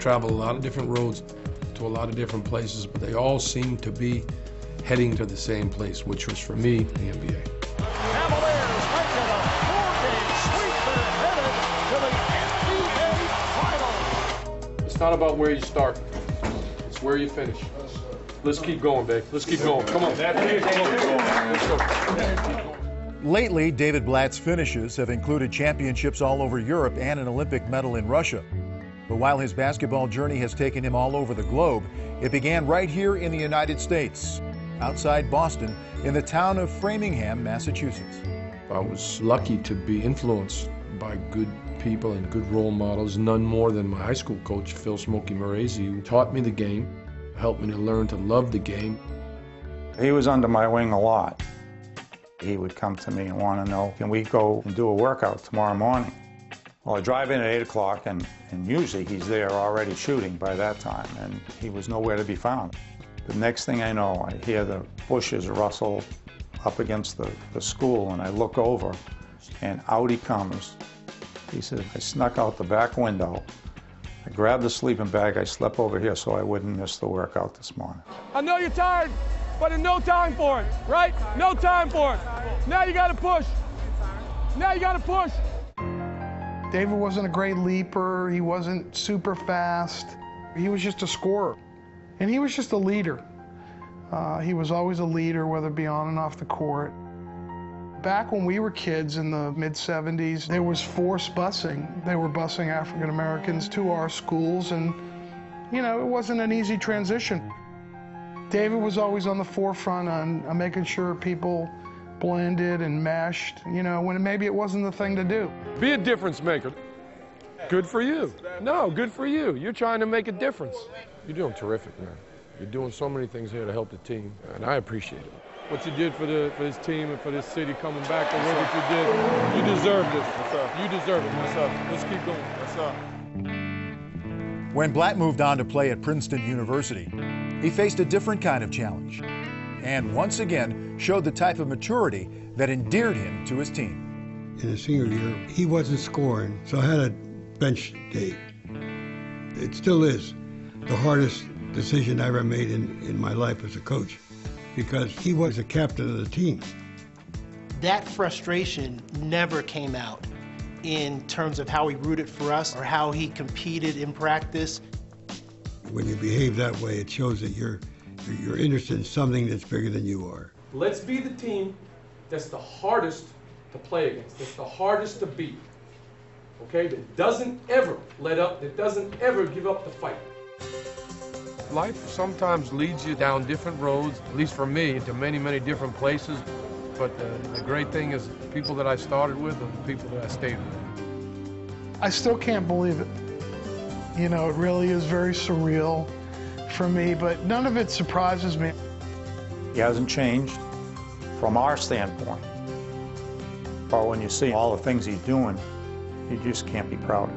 traveled a lot of different roads to a lot of different places, but they all seemed to be heading to the same place, which was, for me, the NBA. Cavaliers make it a 4-game sweep. They're headed to the NBA Finals. It's not about where you start. It's where you finish. Let's keep going, babe. Let's keep going. Come on. Let's go. Lately, David Blatt's finishes have included championships all over Europe and an Olympic medal in Russia. But while his basketball journey has taken him all over the globe, it began right here in the United States, outside Boston, in the town of Framingham, Massachusetts. I was lucky to be influenced by good people and good role models, none more than my high school coach, Phil Smokey Morazy, who taught me the game, helped me to learn to love the game. He was under my wing a lot. He would come to me and want to know, can we go and do a workout tomorrow morning? Well, I drive in at 8 o'clock, and usually he's there already shooting by that time, and he was nowhere to be found. The next thing I know, I hear the bushes rustle up against the school, and I look over, and out he comes. He said, I snuck out the back window. I grabbed the sleeping bag. I slept over here so I wouldn't miss the workout this morning. I know you're tired, but there's no time for it, right? No time for it. Now you got to push. Now you got to push. David wasn't a great leaper. He wasn't super fast. He was just a scorer. And he was just a leader. He was always a leader, whether it be on and off the court. Back when we were kids in the mid-'70s, there was forced busing. They were busing African Americans to our schools, and, you know, it wasn't an easy transition. David was always on the forefront on making sure people blended and meshed, you know, when maybe it wasn't the thing to do. Be a difference maker. Good for you. No, good for you. You're trying to make a difference. You're doing terrific, man. You're doing so many things here to help the team, and I appreciate it. What you did for this team and for this city coming back, the way that you did, you deserve this. You deserve it. Let's keep going. When Blatt moved on to play at Princeton University, he faced a different kind of challenge, and once again showed the type of maturity that endeared him to his team. In his senior year, he wasn't scoring, so I had a bench day. It still is the hardest decision I ever made in my life as a coach, because he was the captain of the team. That frustration never came out in terms of how he rooted for us or how he competed in practice. When you behave that way, it shows that you're interested in something that's bigger than you are. Let's be the team that's the hardest to play against, that's the hardest to beat, okay? That doesn't ever let up, that doesn't ever give up the fight. Life sometimes leads you down different roads, at least for me, to many, many different places. But the great thing is the people that I started with are the people that I stayed with. I still can't believe it. You know, it really is very surreal for me, but none of it surprises me. He hasn't changed from our standpoint. But when you see all the things he's doing, you just can't be proud.